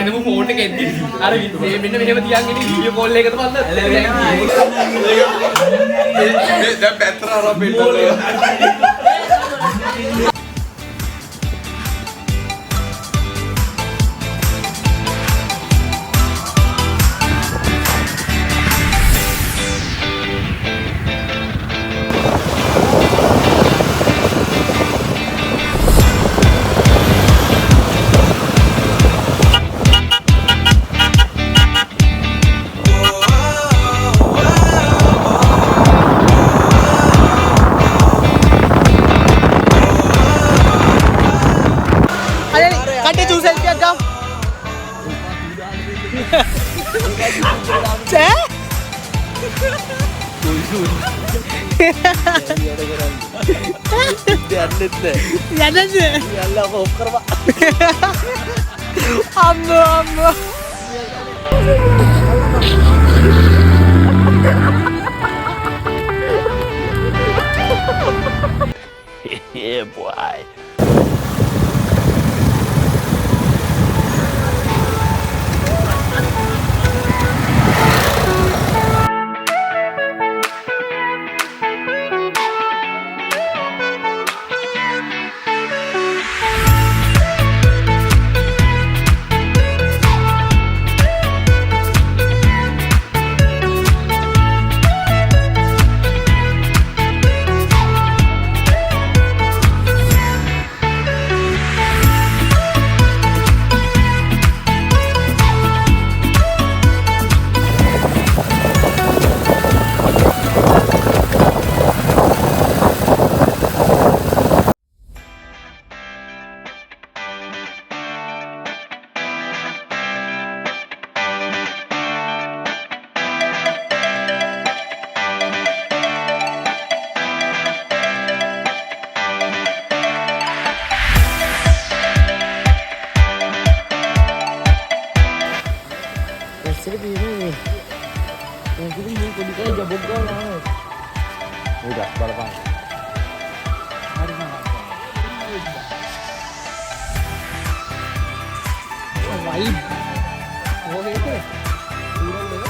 එන්නම phone එක එද්දි අර මෙන්න මෙහෙම තියන් ඉන්නේ වීඩියෝ කෝල් එකකට බලන්න දැන් පැත්තට අරන් බෙල්ල Yeah, boy. Udah, balapan. Vibe. Oh, itu. Turun dulu.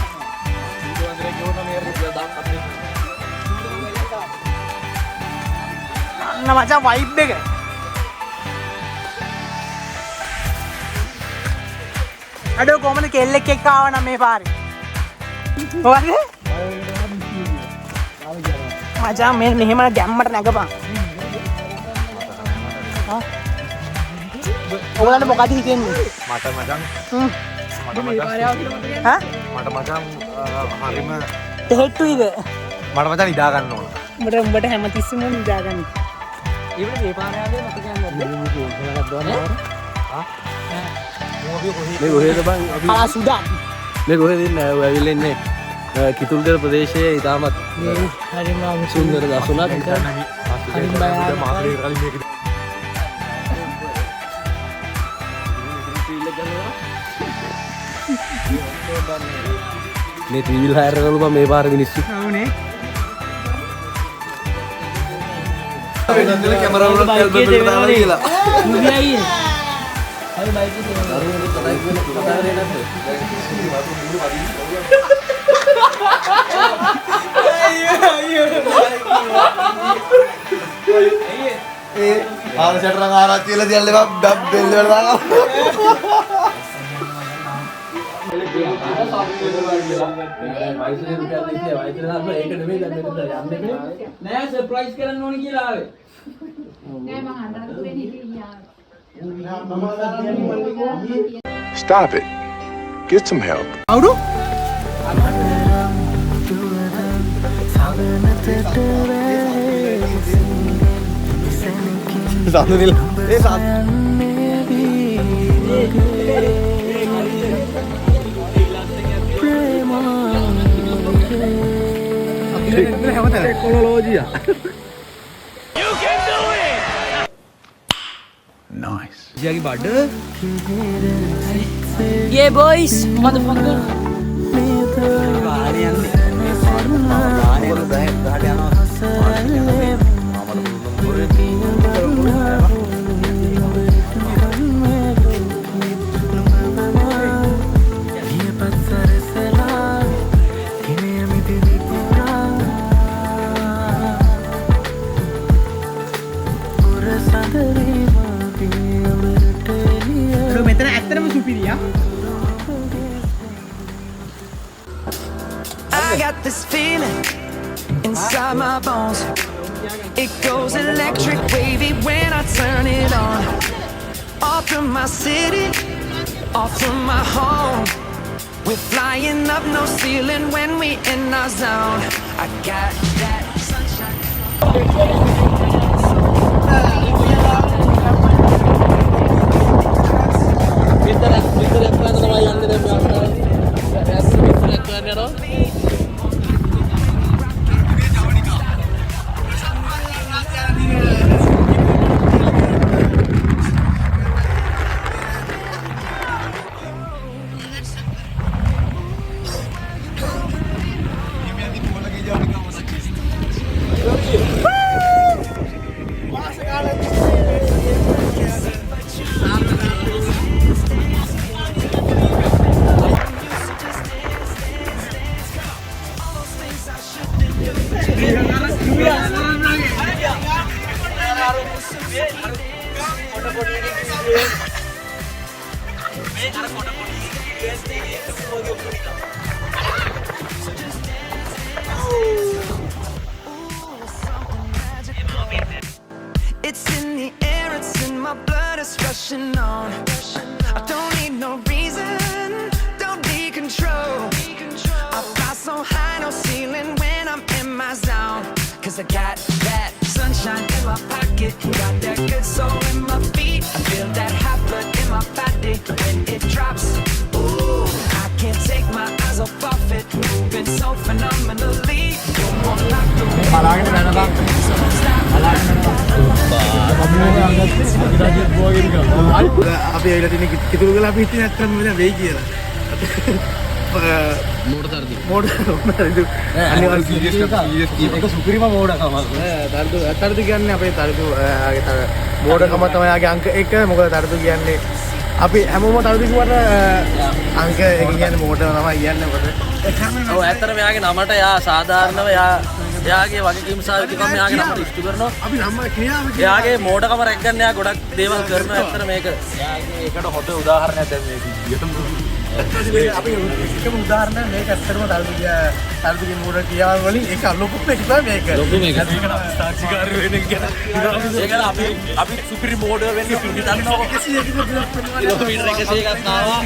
Itu Andre Gona mer dia dapat ni. Nah, macam vibe deh. Aduh, කොහමද කෙල්ලෙක් එක්ක ආව නම් මේ පාරේ. මොකද? මචං මේ මෙහෙම ගැම්මට නැගපන්. හා? ඔයාලට මොකද හිතෙන්නේ? මට මචං හා? මට මචං හරිම හෙට්ටුයිද? මට මචං නිදා ගන්න ඕන. උඹට හැමතිස්සෙම නිදා ගන්න. ඊවල මේ පාරේ ආවේ මට කියන්නේ හා? මේ කොහෙද බං අපි ආ සුඩාන්. මේ කොහෙද ඉන්නේ ඔය ඇවිල්ලා ඉන්නේ කිතුල්ගල ප්‍රදේශයේ ඉතාමත් හරිම සුන්දර දසුණක් හරිම මාසෙකට කලින් මේක මේ ත්‍රිවිල් හයර් කරලා බං මේ පාර මිනිස්සු అవుනේ වෙනදල කැමරා වල කල්බල් දාලා කියලා මුදියයි හරි බයික් එකේ දරුවෝ කතා කියන කතා කරේ නැද්ද ආන සැටරන් ආරච්චි කියලා තියන්න එපා බෙල් වල දාලා නෑ සර්ප්‍රයිස් කරන්න ඕනේ කියලා ආවේ නෑ මම අඬන්න හිටියා Stop it. Get some help. අවුරු සාදුනිල ඒ සාදු ටෙක්නොලොජියා Nice. ජියාගේ බඩ yeah boys motherfucker I got this feeling inside my bones. It goes electric wavy when I turn it on. Off from my city, off from my home. We're flying up, no ceiling when we in our zone. I got that sunshine. It's in the air, it's in my blood, it's rushing on. I don't need no reason, don't need control. I fly so high, no ceiling when I'm in my zone. Cause I got that sunshine in my pocket, got that good soul in my feet. I feel that hot blood in my body when it drops. Ooh, I can't take my eyes off of it, moving so phenomenally. You're more like the wind. අපි ඇවිල්ලා තියෙන කිතුරු ගල අපි හිතන්නේ නැත්තම් මෙතන වෙයි කියලා. මෝඩ තරදි. මෝඩ අනිවාර්ය සීරියස් එක සුපිරිම මෝඩකම. තරදු කියන්නේ අපේ තරදු මෝඩකම තමයි යාගේ අංක 1. මොකද තරදු කියන්නේ අපි හැමෝම තරදු කිව්වට අංක 1 කියන්නේ මෝඩම තමයි කියන්නේ. මොකද ඔව් ඇත්තටම යාගේ නමට යා සාධාරණව යාගේ වගකීම් සාධකම් යාගේ නමට ඉෂ්ට කරනවා. අපි නම් ක්‍රියාව යාගේ මෝඩකම රැක් ගන්න යා ගොඩක් දේවල් කරනවා. ඇත්තට මේක යාගේ ඒකට හොඳ උදාහරණයක් දැන් මේ විදියට අපි එකම උදාහරණයක් මේක ඇත්තටම තරදුගේ මෝඩ ක්‍රියාව වලින් ඒක ලොකුම එක තමයි මේක. ලොකු මේක. සාක්ෂිකාරී වෙන එක ගැන. ඒකල අපි සුපිරි මෝඩ වෙන්නේ පිළිගන්නවා. කිලෝමීටර් 100 එකක් ආවා.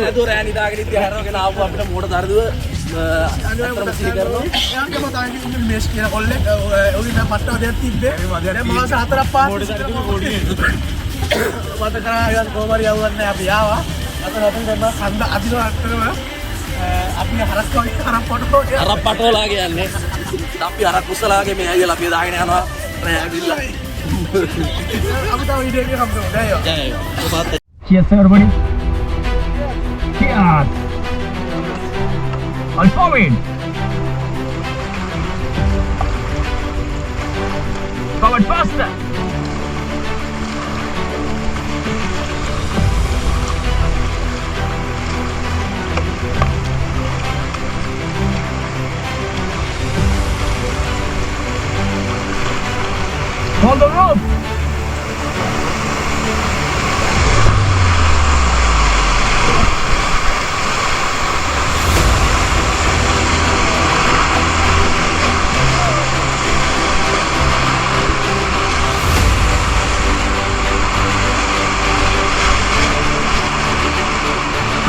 නැතුව රෑ නිදාගෙන ඉඳි හැරගෙන ආපු අපිට මෝඩ තරදුව අනිවාර්යයෙන්ම සිහි කරනවා. යාන්කම තමයි මේස් කියන කොල්ලෙක් ඔලින් මට්ටම දෙයක් තිබ්බේ. දැන් මාස 4ක් පාස් මෝඩ තරදුව පොඩි මට කරා යන් කොහමරි යවන්නේ අපි ආවා. අතන දැන් කන්ද අදිනවා අත්තරම අපි හරස් කෝටි හරක් පටෝලා කියන්නේ. අපි හරක් කුසලාගේ මේ අයියලා අපි දාගෙන යනවා රෑ ඇවිල්ලා. අපි තව වීඩියෝ එකක් හම්බුනේ. දැන් Cheers everybody. Cheers. All forward. Forward faster. Hold the rope.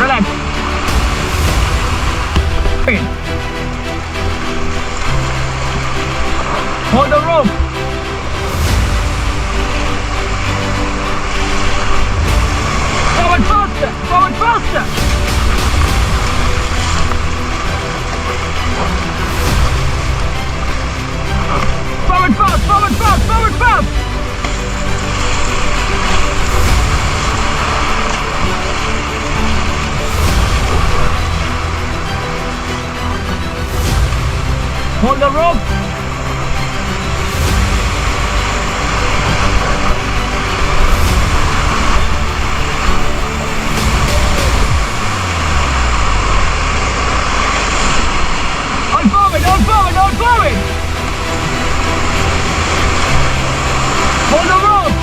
Relax. Hold the rope. Forward faster. Forward faster. Forward fast. Forward fast. Forward fast. Hold the rope. On forward, on forward, on forward. Hold the rope.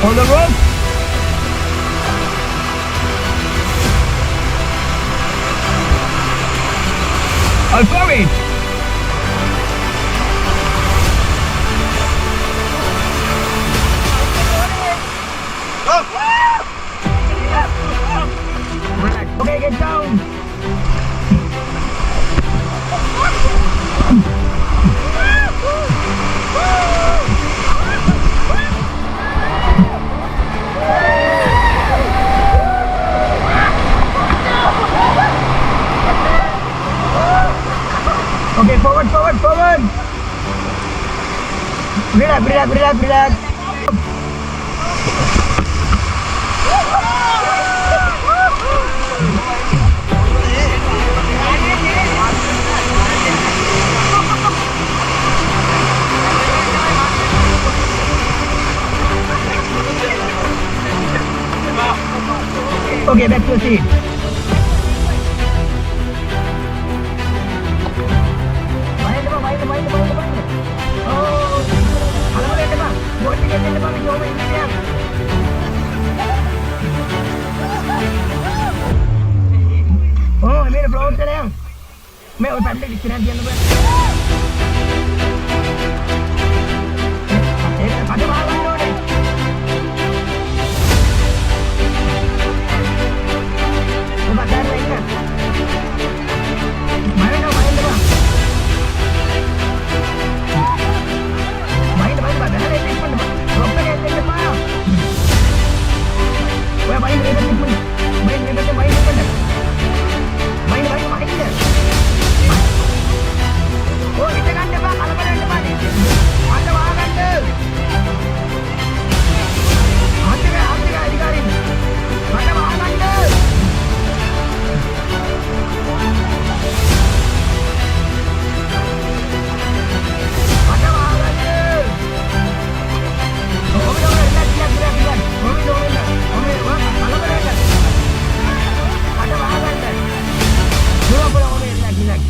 On the rope. I'll follow it. Okay, get down. Okay, forward, forward, forward. Relax, relax, relax, relax. Okay, back to the seat. Oh, I made a flower today. मैं और पहले किसी ने दिया ना एक आधे बार बंद हो गए वो बता रहे हैं माइंड बता रहे हैं एक मिनट रोक के कहते हैं वो माइंड रेड एक minute mind Oh, kita kan depan, kalau pada depan ni, ada bahagian tu. Ada dikarin. Ada bahagian tu. Ada bahagian tu. Oh, relax. Kalau pada ada. Ada bahagian tu. Dua pulau relax.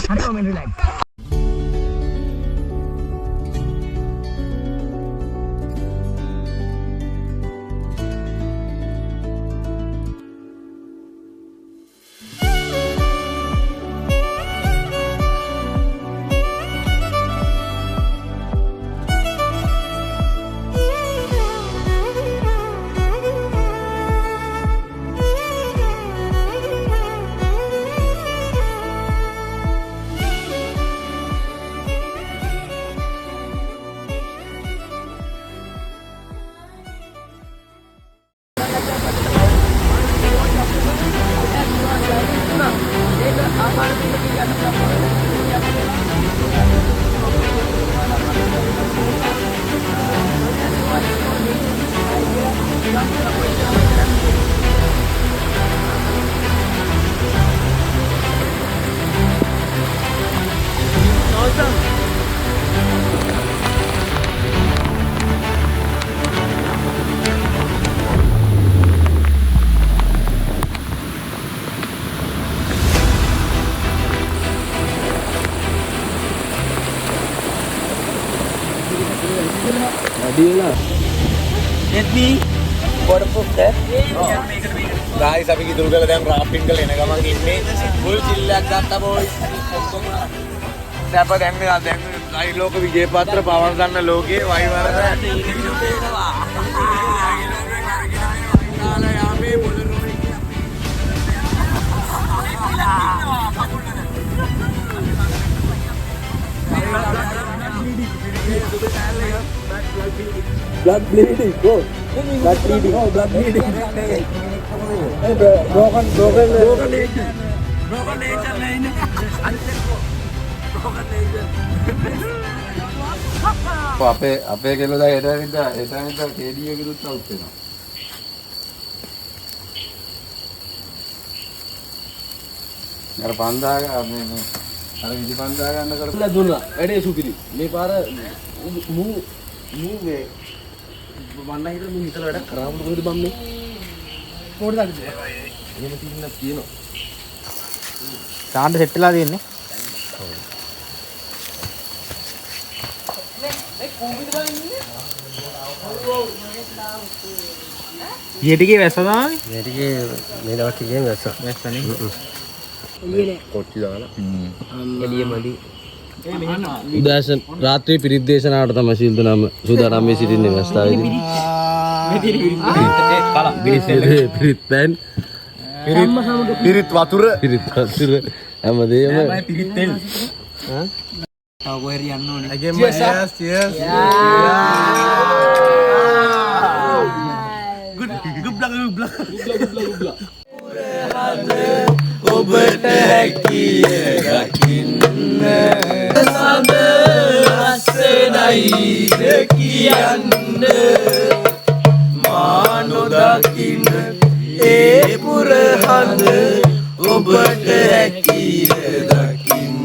Hari kau main relax. Let me waterproof that. Guys, අපි කිතුල් කරලා දැන් රාෆ්ටිං කරලා එන ගමන් ඉන්නේ. full chill එකක් ගත්තා boys. ඔක්කොම සැප දැන් ගයි ලෝක විජේපාත්‍ර පවන් ගන්න ලෝකයේ වයිවර blood bleeding, bro. Blood bleeding. Oh, blood bleeding. Hey, broken nature. Broken nature line. Broken nature. අපේ කෙල්ලෝ දැන් එතනින්ද කේඩී එකෙදුත් අවුට් වෙනවා. අර පන්දාග මේ අර විදිපන්දා ගන්න කරලා කියලා දුන්නා. වැඩේ සුපිරි. මේ පාර මූ මේ මන්න හිතලා මූ හිතලා වැඩක් කරාම කොහෙද බම් මේ? මොකටද අද? එහෙම තියෙනවා. තාන්න සෙට් වෙලා තියෙන්නේ. ඊටිගේ වැස්ස තමයි. මේටිගේ මේ දවස් ටිකෙන් වැස්ස. වැස්සනේ. කොච්චි දාලා. එළිය මදි. උදෑසන රාත්‍රී පිරිත් දේශනාවට තමයි සිල්තුනම සූදානම් මේ සිටින්නේ වැස්තාවේදී. පිරිත් පැන් පිරිත් වතුර පිරිත් වතුර හැමදේම පිරිත් තෙල් තව කොහෙද යන්න ඕනේ. cheers ඔබට හැකිය දකින්න සඳ රසනයිද කියන්න මා නොදකින්න ඒ පුරහඳ ඔබට හැකිය දකින්න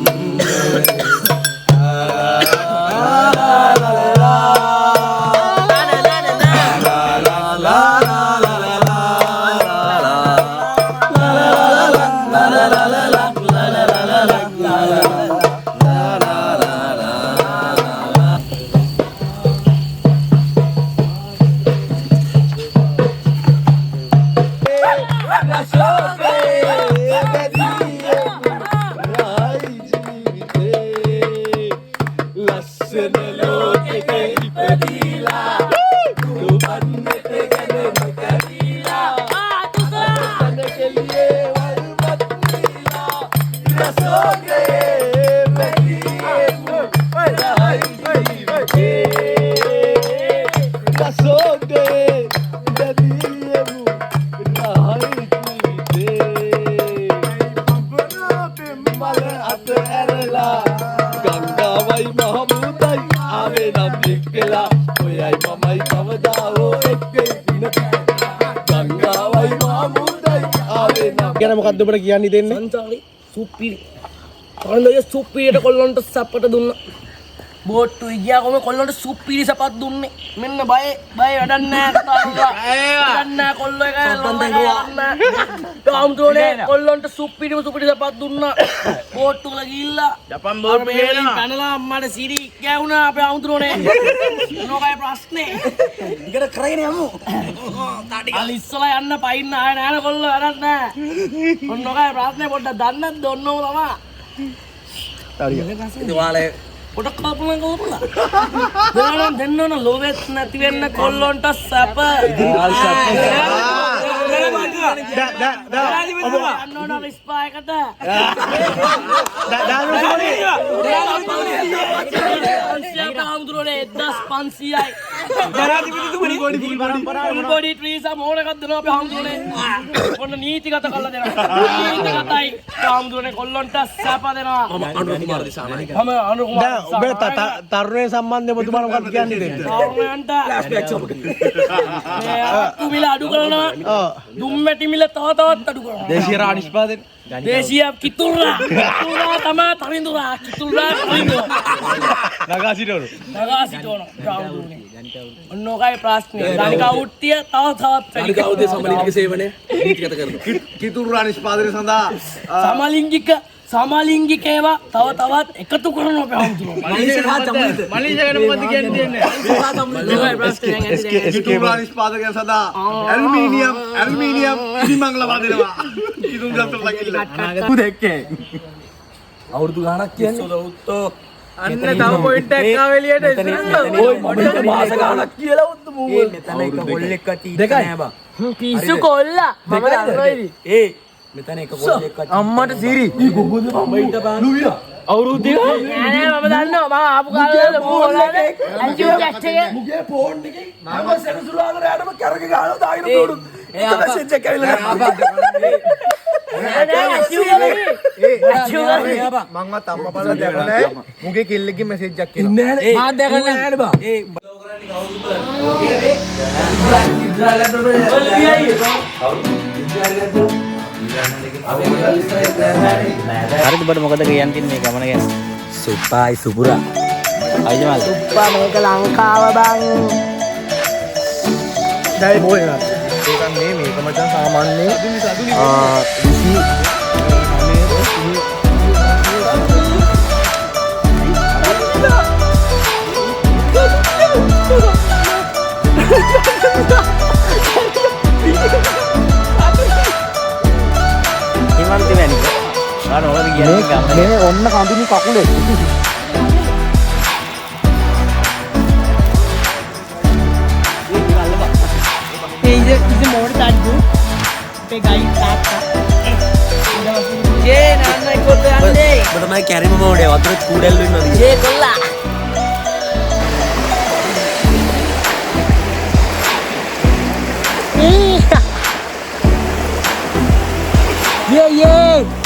මොකක්ද ඔබට කියන්න දෙන්නේ? සංසාරේ සුපිරි. කොළඹේ සුපිරියට කොල්ලන්ට සප්පට දුන්නා. බෝට්ටු ගියා කොහොම කොල්ලන්ට සුපිරි සපත් දුන්නේ. මෙන්න බය වැඩක් නැහැ කතා කරලා. වැඩක් නැහැ කොල්ලෝ එක ආම්තුනේ කොල්ලන්ට සුපිරි සපත් දුන්නා. බෝට්ටු වල ගිහිල්ලා ජපන් බෝට්ටු වලින් පැනලා අම්මට සිරි ගෑවුනා අපේ ආම්තුනේ. මොනවායි ප්‍රශ්නේ? ඉකට කරගෙන යමු. අලිස්සලා යන්න පයින්න ආය නෑන කොල්ලෝ වැඩක් නැහැ. මොනවායි ප්‍රශ්නේ පොඩ්ඩක් දන්නත් දොන්නෝ තමයි. ඉතින් ඔයාලා පොඩක් කල්පනා කරලා දෙන්න ඕන ලෝවෙත් නැති වෙන්න කොල්ලොන්ට සැප නීතිගත කල්ල දෙනවා කොල්ලොන්ට සැප දෙනවා ඔබේ තරුණය සම්බන්ධය ඔබතුමාට මොකක්ද කියන්නේ දෙන්න? තරුණයන්ට මිල අඩු කරනවා. දුම්මැටි මිල තවත් අඩු කරනවා. දේශීය රා නිෂ්පාදනය. දේශීය කිතුල්රා. කිතුල්රා තමයි තරිඳුරා. කිතුල්රා තරිඳුරා. නගා සිටවන. ඔන්නෝකයි ප්‍රශ්නේ. ධනික අවුට්ටිය තවත් වැඩි කවුද සමලිංගික සේවනය නීතිගත කරනවා. කිතුල්රා නිෂ්පාදනය සඳහා සමලිංගිකේව තවත් එකතු කරනවා අපේ හමුදුරෝ. මනීෂා මොකද කියන්නේ? කිතුල්රා නිෂ්පාදනය සඳහා ඇලුමිනියම් ඉනිමං ලබා දෙනවා. කිතුල් ගත්තලා ගිල්ල. දෙකේ. අවුරුදු ගාණක් කියන්නේ සොදවුත්තෝ අන්න තව පොයින්ට් එකක් ආව එළියට ඉස්සරහ. ඔය මොඩට මාස ගාණක් කියලා උද්ද මූ. මෙතන එක කොල්ලෙක් කටි නෑ බා. පිස්සු කොල්ලා. මම දන්නවයිද? මෙතන එක කොල්ලෙක් කටි. අම්මට සිරි. කොහොමද මම ඊට බාන. අවුරුදු දෙක නෑ මම දන්නවා මම ආපු කාලේ මූ හොලානේ. අන්තිම ටෙස්ට් එකේ මුගේ ෆෝන් එකේ මම සෙනසුරාදරයටම කරක ගාලා දාගෙන දුන්නු. ඒක මෙසේජ් එක ඇවිල්ලා මංවත් අම්මා බලලා දැකලා නැහැ. මුගේ කිල්ලෙක්ගේ මෙසේජ් එකක් එනවා. මා දැකලා නැහැ බා. හරිද බඩ මොකද කියන්නේ මේ ගමන ගැන? සුප්පායි සුපුරා. අයියෝ මල්ල. සුප්පා මේක ලංකාව බං. දැයි බෝල් එක. ඒකන්නේ මේක මචං සාමාන්‍ය හිමන්ති වැනි. ආන මොකද කියන්නේ ගමන? මේ ඔන්න කඳුනි කකුලේ. Is more that good. Pe guy tata. Ye nanna ikollo yanne. ඔබ තමයි කැරිම මෝඩේ වතුර කූඩල්ලු ඉන්නවද? Ye kolla. Yeah yeah.